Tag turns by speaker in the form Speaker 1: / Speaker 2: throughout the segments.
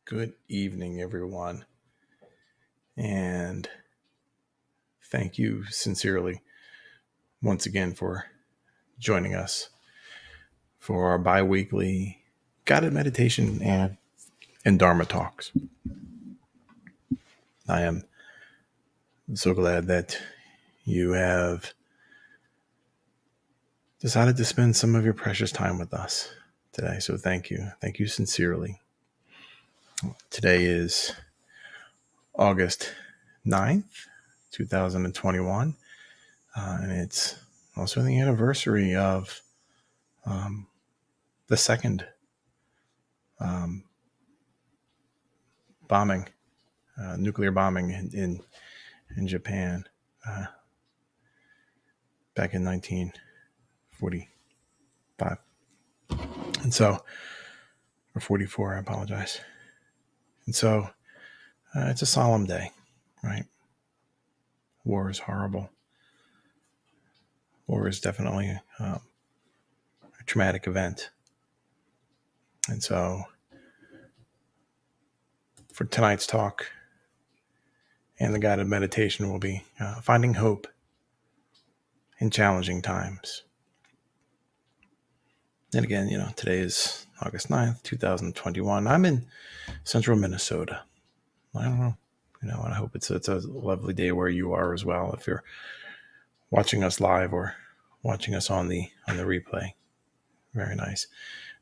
Speaker 1: Good evening, everyone. And thank you sincerely once again for joining us for our bi-weekly guided meditation and Dharma talks. I am so glad that you have decided to spend some of your precious time with us today. So thank you. Thank you sincerely. Today is August 9th, 2021. And it's also the anniversary of the second bombing, nuclear bombing in Japan back in 1945. And so, or 44, I apologize. And so it's a solemn day, right? War is horrible. War is definitely a traumatic event. And so for tonight's talk and the guided meditation will be finding hope in challenging times. And again, today is August 9th, 2021. I'm in central Minnesota. I don't know. And I hope it's a lovely day where you are as well. If you're watching us live or watching us on the replay, very nice.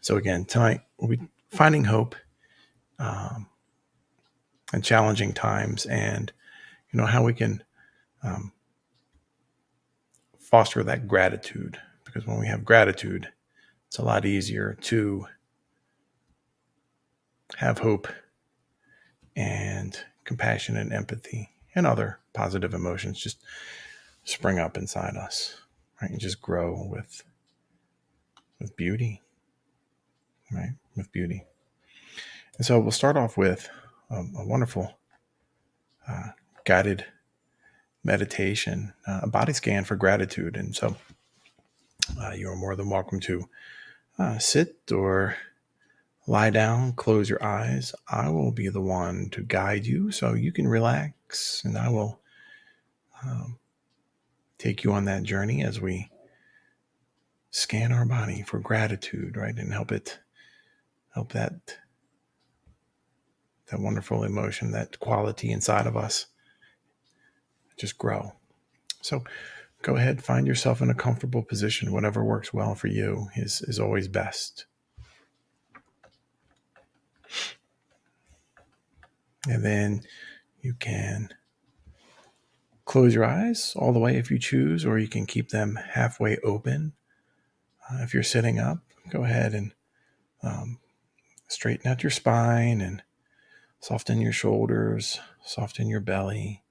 Speaker 1: So again, tonight we'll be finding hope in challenging times, and how we can foster that gratitude. Because when we have gratitude, it's a lot easier to have hope and compassion and empathy and other positive emotions just spring up inside us, right? And just grow with beauty, right? With beauty. And so we'll start off with a wonderful guided meditation, a body scan for gratitude. And so you're more than welcome to sit or lie down, close your eyes. I will be the one to guide you so you can relax, and I will take you on that journey as we scan our body for gratitude, right? And help that wonderful emotion, that quality inside of us just grow. So go ahead, find yourself in a comfortable position. Whatever works well for you is always best. And then you can close your eyes all the way if you choose, or you can keep them halfway open. If you're sitting up, go ahead and straighten out your spine and soften your shoulders, soften your belly.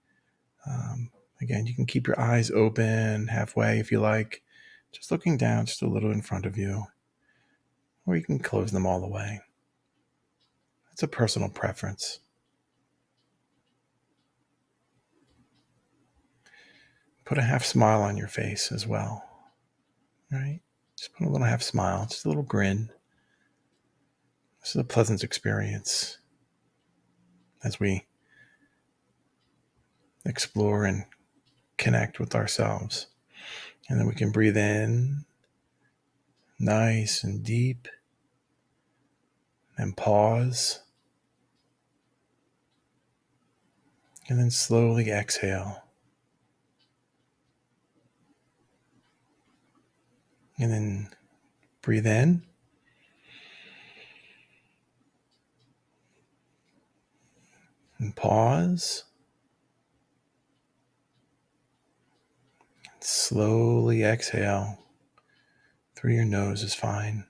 Speaker 1: Again, you can keep your eyes open halfway if you like, just looking down just a little in front of you, or you can close them all the way. It's a personal preference. Put a half smile on your face as well, right? Just put a little half smile, just a little grin. This is a pleasant experience as we explore and connect with ourselves. And then we can breathe in nice and deep, and pause, and then slowly exhale. And then breathe in, and pause. Slowly exhale. Through your nose is fine.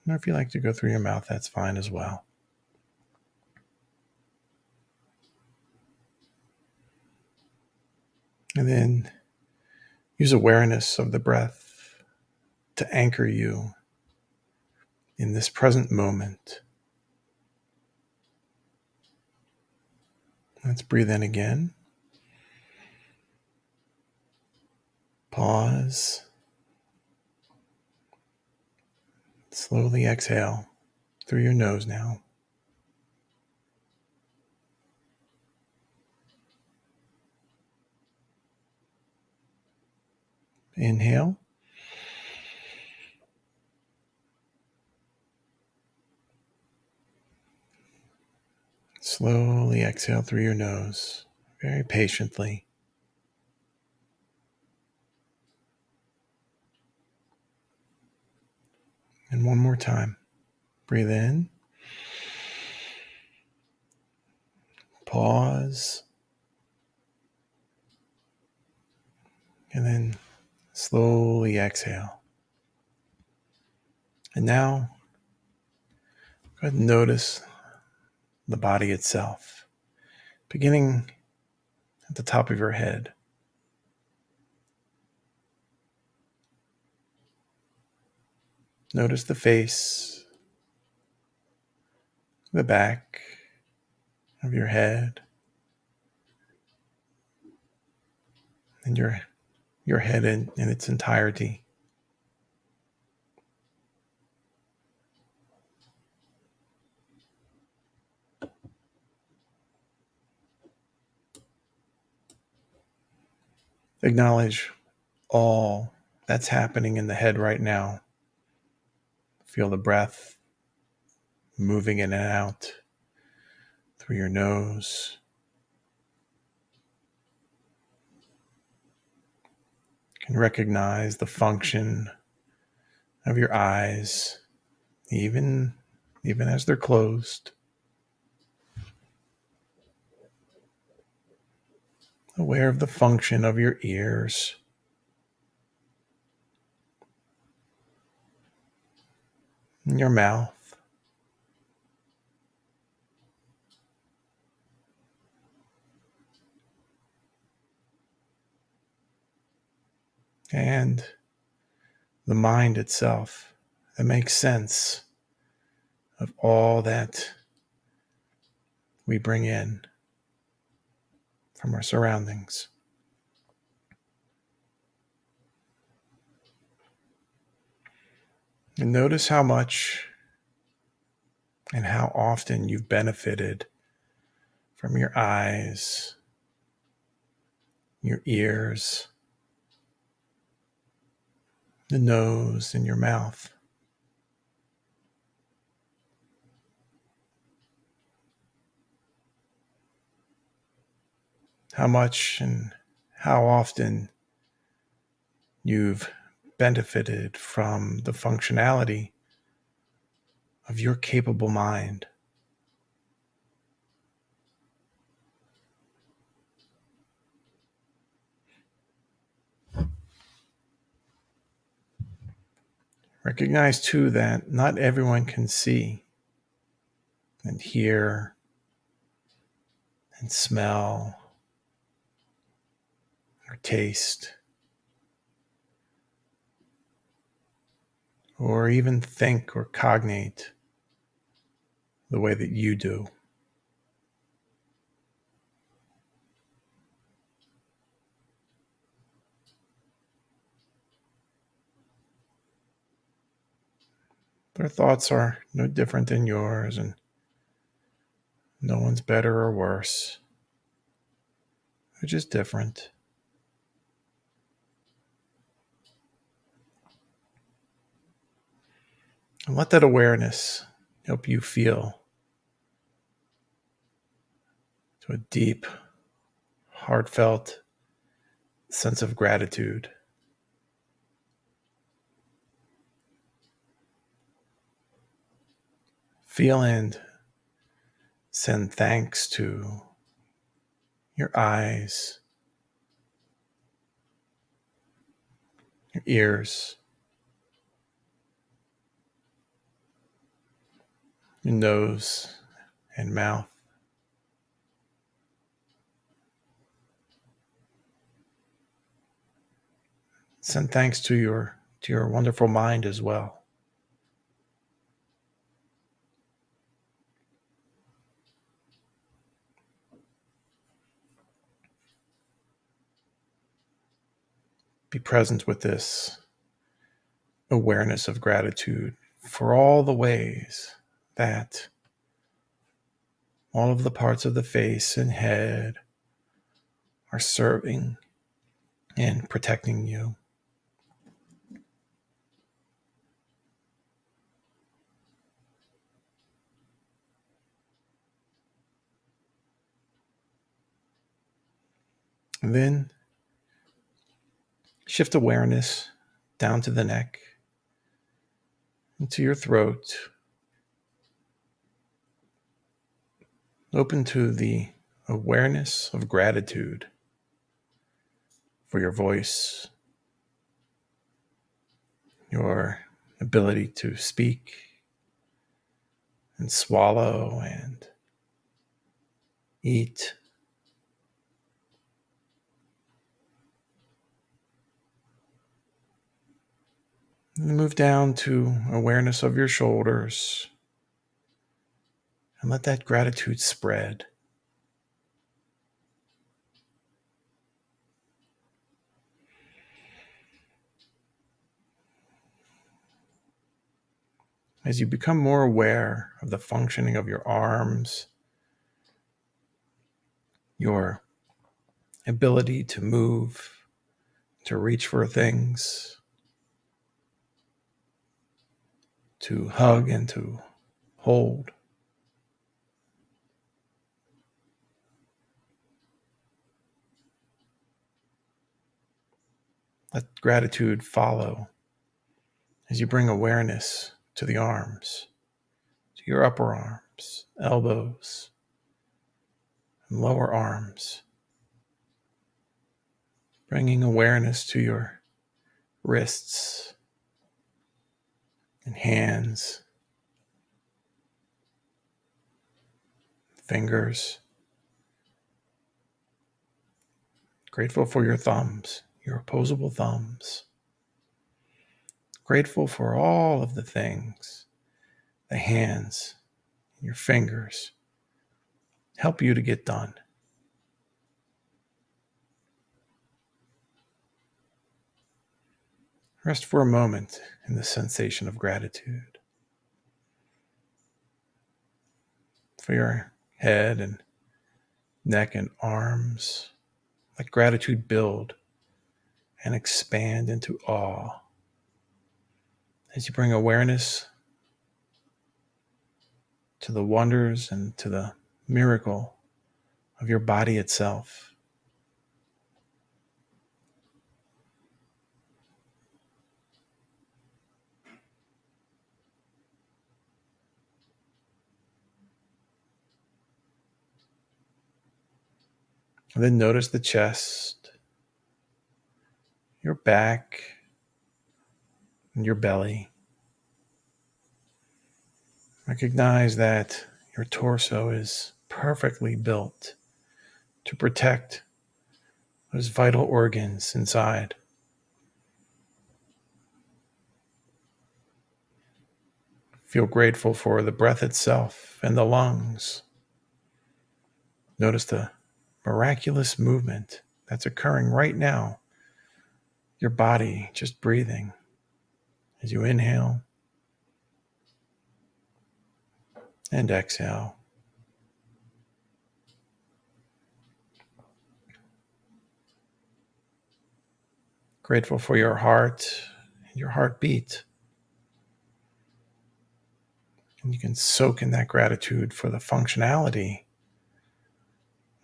Speaker 1: Or if you like to go through your mouth, that's fine as well. And then use awareness of the breath to anchor you in this present moment. Let's breathe in again. Pause. Slowly exhale through your nose now. Inhale. Slowly exhale through your nose, very patiently. And one more time. Breathe in. Pause. And then slowly exhale. And now, go ahead and notice the body itself, beginning at the top of your head. Notice the face, the back of your head, and your head in its entirety. Acknowledge all that's happening in the head right now. Feel the breath moving in and out through your nose. You can recognize the function of your eyes, even as they're closed. Aware of the function of your ears. And your mouth. And the mind itself that makes sense of all that we bring in from our surroundings. And notice how much and how often you've benefited from your eyes, your ears, the nose, and your mouth. How much and how often you've benefited from the functionality of your capable mind. Recognize too that not everyone can see and hear and smell or taste or even think or cognate the way that you do. Their thoughts are no different than yours, and no one's better or worse. They're just different. And let that awareness help you feel to a deep, heartfelt sense of gratitude. Feel and send thanks to your eyes, your ears, your nose and mouth. Send thanks to your wonderful mind as well. Be present with this awareness of gratitude for all the ways that all of the parts of the face and head are serving and protecting you. And then shift awareness down to the neck, into your throat. Open to the awareness of gratitude for your voice, your ability to speak and swallow and eat. And move down to awareness of your shoulders and let that gratitude spread. As you become more aware of the functioning of your arms, your ability to move, to reach for things, to hug and to hold. Let gratitude follow as you bring awareness to the arms, to your upper arms, elbows, and lower arms. Bringing awareness to your wrists and hands, fingers. Grateful for your thumbs, your opposable thumbs. Grateful for all of the things, the hands, your fingers, help you to get done. Rest for a moment in the sensation of gratitude for your head and neck and arms. Let gratitude build and expand into awe as you bring awareness to the wonders and to the miracle of your body itself. And then notice the chest, your back, and your belly. Recognize that your torso is perfectly built to protect those vital organs inside. Feel grateful for the breath itself and the lungs. Notice the miraculous movement that's occurring right now. Your body just breathing as you inhale and exhale. Grateful for your heart and your heartbeat. And you can soak in that gratitude for the functionality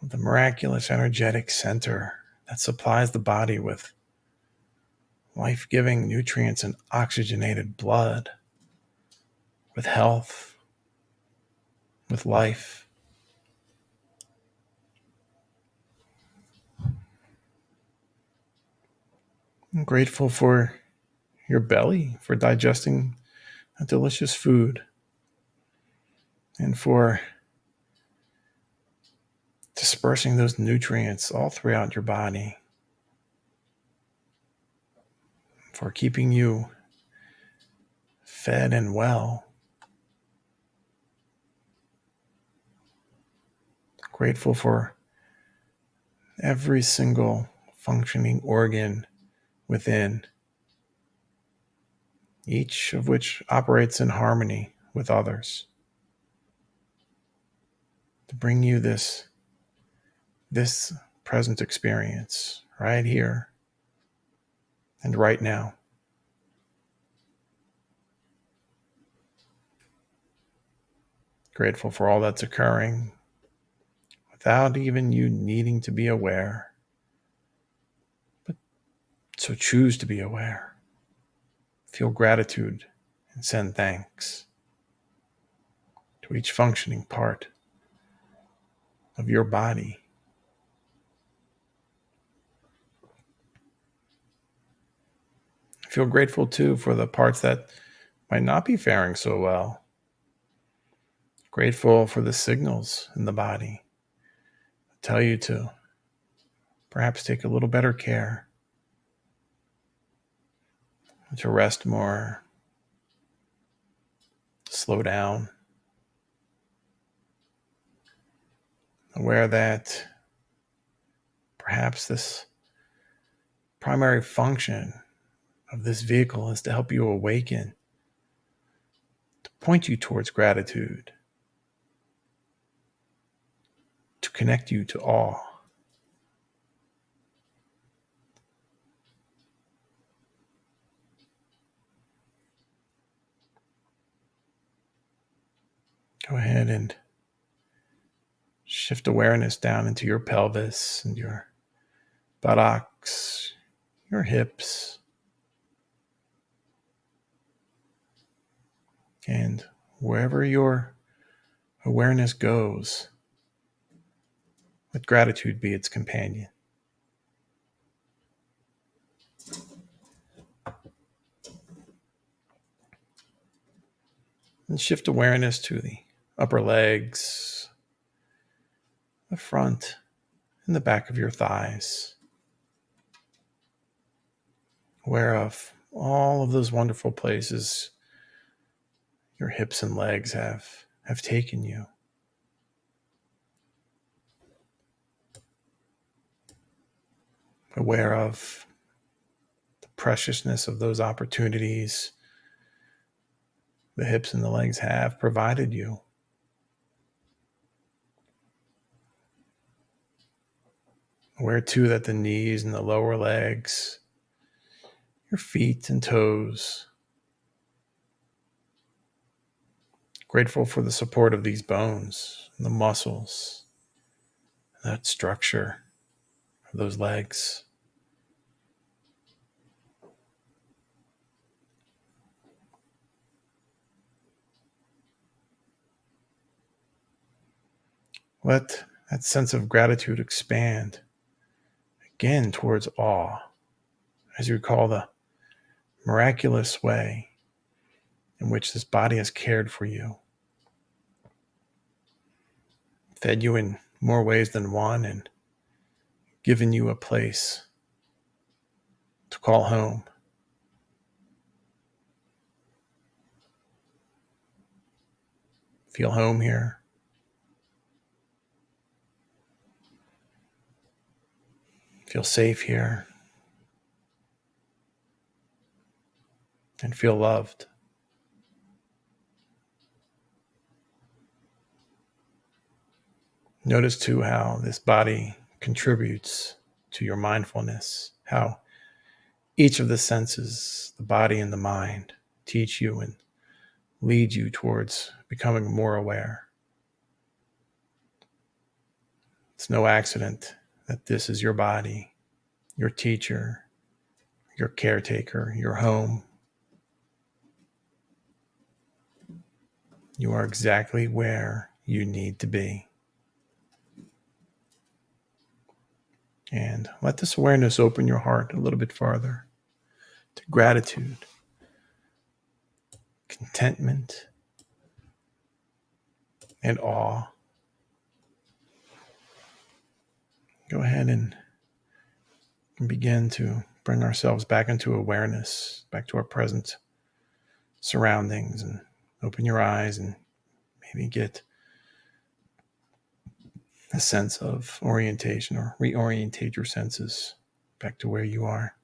Speaker 1: of the miraculous energetic center that supplies the body with life-giving nutrients and oxygenated blood, with health, with life. I'm grateful for your belly, for digesting a delicious food, and for dispersing those nutrients all throughout your body, for keeping you fed and well. Grateful for every single functioning organ within, each of which operates in harmony with others, to bring you this present experience right here and right now. Grateful for all that's occurring without even you needing to be aware. So choose to be aware. Feel gratitude and send thanks to each functioning part of your body. Feel grateful too for the parts that might not be faring so well. Grateful for the signals in the body that tell you to perhaps take a little better care, to rest more, to slow down. Aware that perhaps this primary function of this vehicle is to help you awaken, to point you towards gratitude, to connect you to awe. Go ahead and shift awareness down into your pelvis and your buttocks, your hips, and wherever your awareness goes, let gratitude be its companion. And shift awareness to the upper legs, the front, and the back of your thighs. Aware of all of those wonderful places your hips and legs have taken you. Aware of the preciousness of those opportunities the hips and the legs have provided you. Aware too that the knees and the lower legs, your feet and toes, grateful for the support of these bones and the muscles, that structure of those legs. Let that sense of gratitude expand again towards awe as you recall the miraculous way in which this body has cared for you, fed you in more ways than one, and given you a place to call home. Feel home here. Feel safe here. And feel loved. Notice too how this body contributes to your mindfulness, how each of the senses, the body and the mind, teach you and lead you towards becoming more aware. It's no accident that this is your body, your teacher, your caretaker, your home. You are exactly where you need to be. And let this awareness open your heart a little bit farther to gratitude, contentment, and awe. Go ahead and begin to bring ourselves back into awareness, back to our present surroundings, and open your eyes and maybe get a sense of orientation or reorientate your senses back to where you are.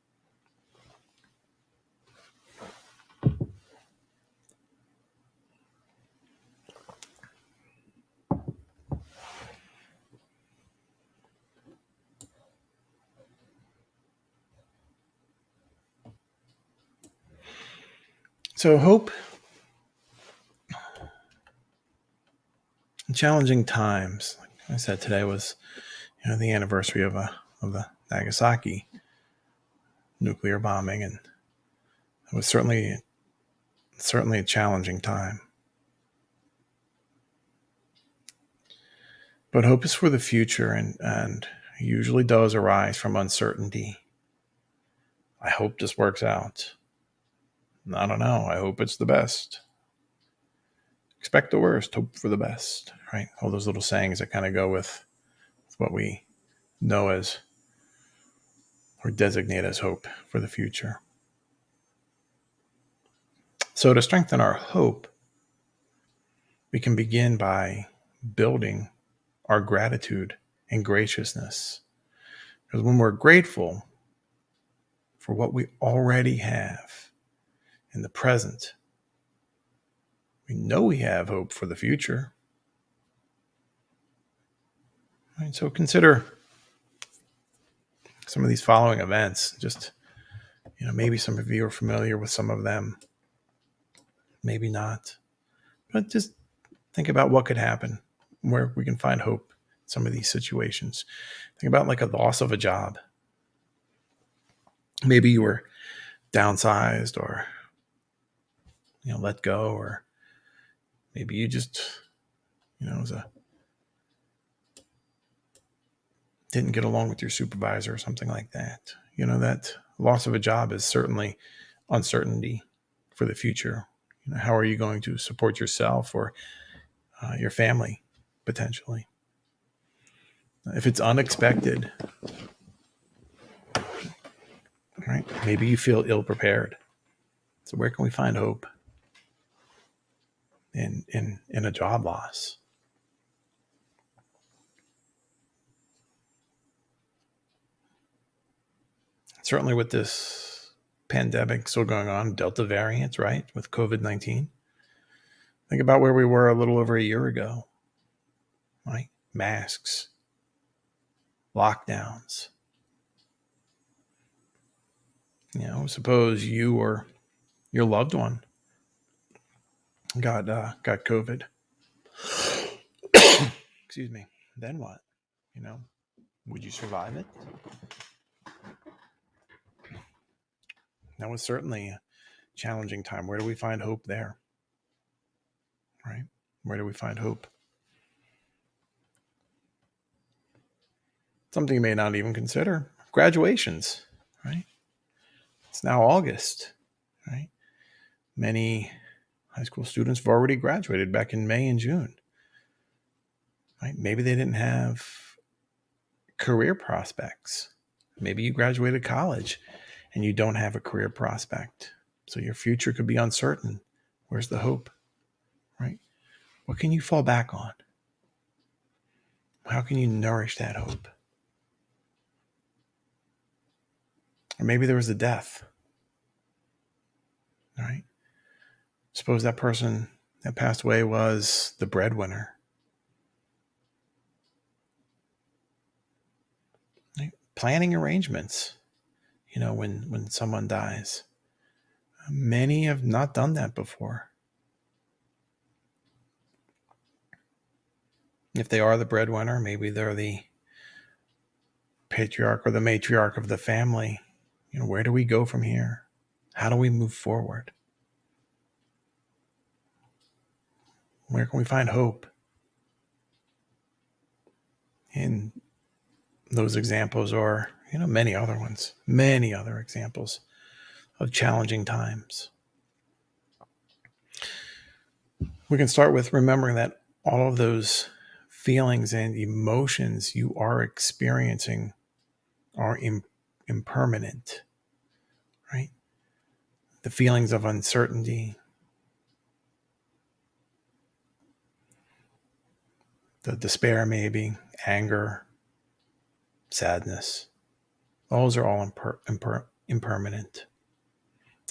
Speaker 1: So hope in challenging times, like I said, today was the anniversary of the Nagasaki nuclear bombing, and it was certainly a challenging time. But hope is for the future, and usually does arise from uncertainty. I hope this works out. I don't know. I hope it's the best. Expect the worst, hope for the best, right? All those little sayings that kind of go with what we know as or designate as hope for the future. So to strengthen our hope, we can begin by building our gratitude and graciousness. Because when we're grateful for what we already have in the present, we know we have hope for the future. Right, so consider some of these following events. Just, maybe some of you are familiar with some of them, maybe not. But just think about what could happen, where we can find hope in some of these situations. Think about like a loss of a job. Maybe you were downsized or let go, or maybe you just didn't get along with your supervisor or something like that. That loss of a job is certainly uncertainty for the future. How are you going to support yourself or your family potentially? If it's unexpected, right? Maybe you feel ill prepared. So where can we find hope in a job loss? Certainly with this pandemic still going on, Delta variant, right? With COVID-19. Think about where we were a little over a year ago, right? Masks, lockdowns. Suppose you or your loved one got COVID. Excuse me. Then what? Would you survive it? That was certainly a challenging time. Where do we find hope there? Right? Where do we find hope? Something you may not even consider. Graduations, right? It's now August, right? Many high school students have already graduated back in May and June, right? Maybe they didn't have career prospects. Maybe you graduated college and you don't have a career prospect. So your future could be uncertain. Where's the hope, right? What can you fall back on? How can you nourish that hope? Or maybe there was a death, right? Suppose that person that passed away was the breadwinner. Right? Planning arrangements, when someone dies. Many have not done that before. If they are the breadwinner, maybe they're the patriarch or the matriarch of the family. Where do we go from here? How do we move forward? Where can we find hope? In those examples, or many other ones, many other examples of challenging times. We can start with remembering that all of those feelings and emotions you are experiencing are impermanent, right? The feelings of uncertainty, the despair, maybe anger, sadness, those are all impermanent.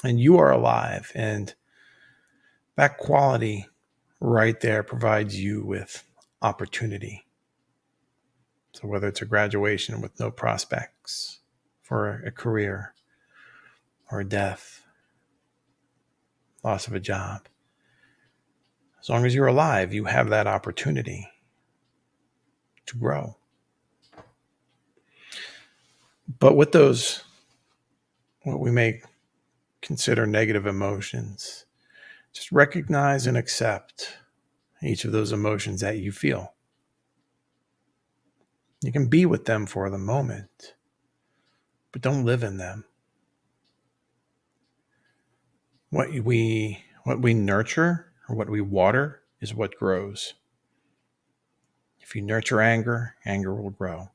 Speaker 1: And you are alive, and that quality right there provides you with opportunity. So whether it's a graduation with no prospects for a career, or a death, loss of a job, as long as you're alive, you have that opportunity to grow. But with those what we may consider negative emotions. Just recognize and accept each of those emotions that you feel. You can be with them for the moment, but don't live in them. What we nurture or what we water is what grows. If you nurture anger, anger will grow.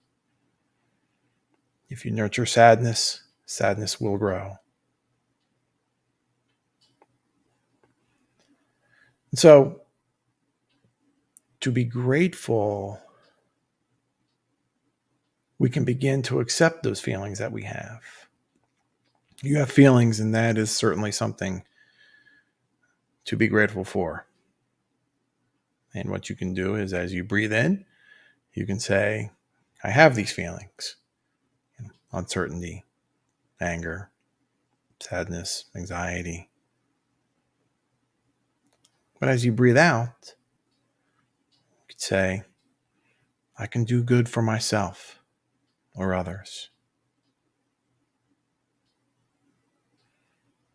Speaker 1: If you nurture sadness, sadness will grow. And so, to be grateful, we can begin to accept those feelings that we have. You have feelings, and that is certainly something to be grateful for. And what you can do is, as you breathe in, you can say, I have these feelings. Uncertainty, anger, sadness, anxiety. But as you breathe out, you could say, I can do good for myself or others.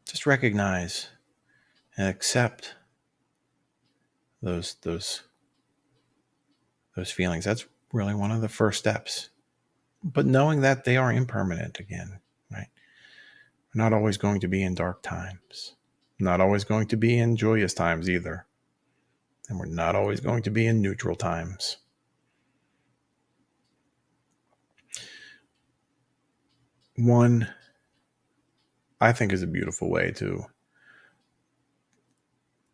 Speaker 1: Just recognize and accept those feelings. That's really one of the first steps. But knowing that they are impermanent again, right? We're not always going to be in dark times. Not always going to be in joyous times either. And we're not always going to be in neutral times. One, I think, is a beautiful way to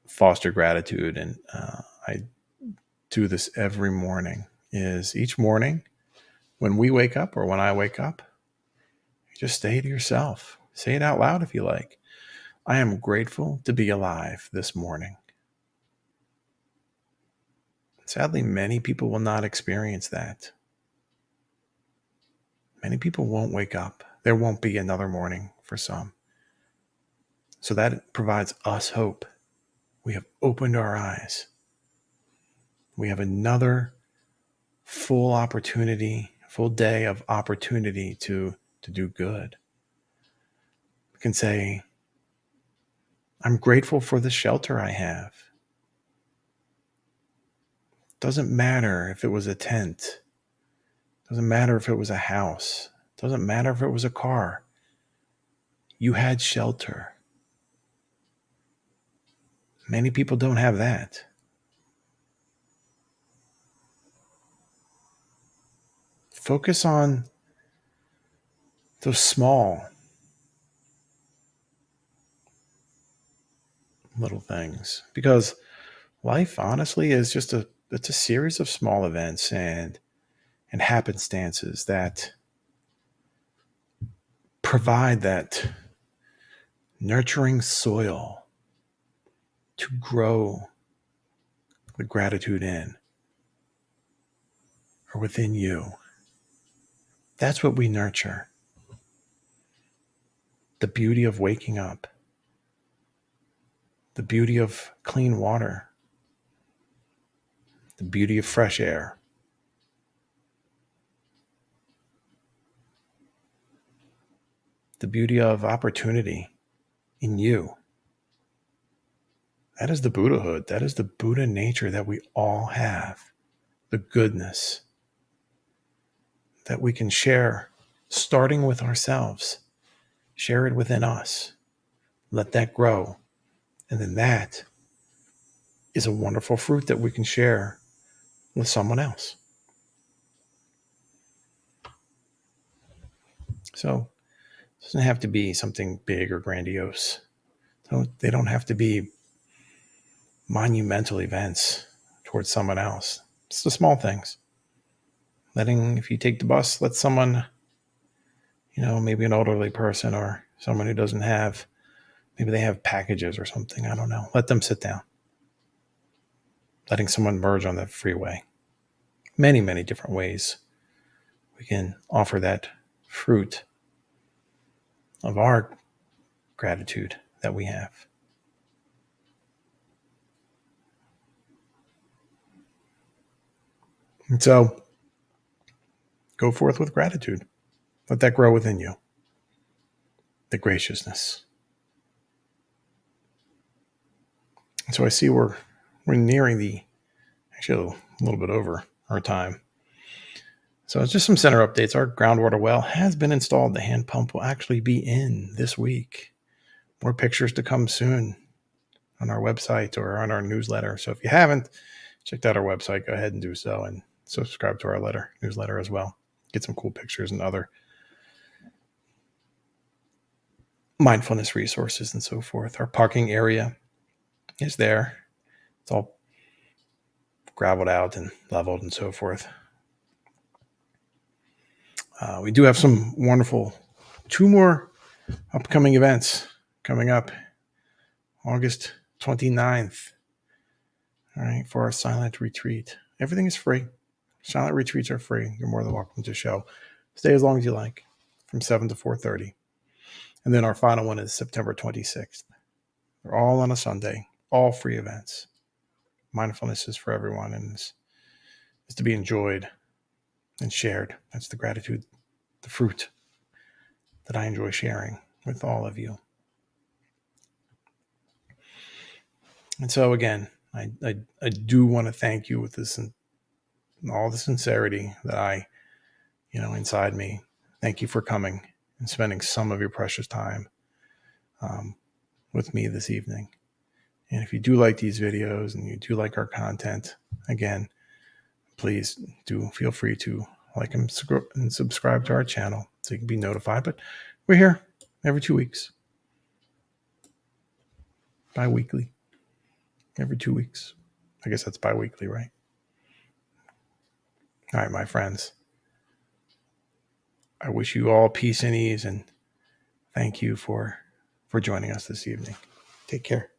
Speaker 1: foster gratitude, and I do this every morning, is each morning when we wake up or when I wake up, just say to yourself, say it out loud if you like, I am grateful to be alive this morning. Sadly, many people will not experience that. Many people won't wake up. There won't be another morning for some. So that provides us hope. We have opened our eyes. We have another full opportunity, full day of opportunity to do good. We can say, I'm grateful for the shelter I have. Doesn't matter if it was a tent. Doesn't matter if it was a house. Doesn't matter if it was a car. You had shelter. Many people don't have that. Focus on those small little things, because life honestly is just it's a series of small events and happenstances that provide that nurturing soil to grow the gratitude in or within you. That's what we nurture. The beauty of waking up, the beauty of clean water, the beauty of fresh air, the beauty of opportunity in you. That is the Buddhahood. That is the Buddha nature that we all have. The goodness that we can share, starting with ourselves. Share it within us. Let that grow. And then that is a wonderful fruit that we can share with someone else. So it doesn't have to be something big or grandiose. They don't have to be monumental events towards someone else. It's the small things. If you take the bus, let someone, maybe an elderly person or someone who doesn't have, maybe they have packages or something, I don't know. Let them sit down. Letting someone merge on the freeway. Many, many different ways we can offer that fruit of our gratitude that we have. And so go forth with gratitude. Let that grow within you. the graciousness. And so I see we're nearing actually a little bit over our time. So it's just some center updates. Our groundwater well has been installed. The hand pump will actually be in this week. More pictures to come soon on our website or on our newsletter. So if you haven't checked out our website, go ahead and do so and subscribe to our newsletter as well. Get some cool pictures and other mindfulness resources and so forth. Our parking area is there. It's all graveled out and leveled and so forth. We do have some wonderful 2 more upcoming events coming up August 29th. All right, for our silent retreat. Everything is free. Silent retreats are free. You're more than welcome to show. Stay as long as you like, from 7 to 4:30. And then our final one is September 26th. They're all on a Sunday, all free events. Mindfulness is for everyone and is to be enjoyed and shared. That's the gratitude, the fruit that I enjoy sharing with all of you. And so again, I do want to thank you with this and all the sincerity that I, inside me. Thank you for coming and spending some of your precious time with me this evening. And if you do like these videos and you do like our content, again, please do feel free to like and subscribe to our channel so you can be notified. But we're here every 2 weeks, bi-weekly, every 2 weeks. I guess that's bi-weekly, right? All right, my friends. I wish you all peace and ease, and thank you for joining us this evening. Take care.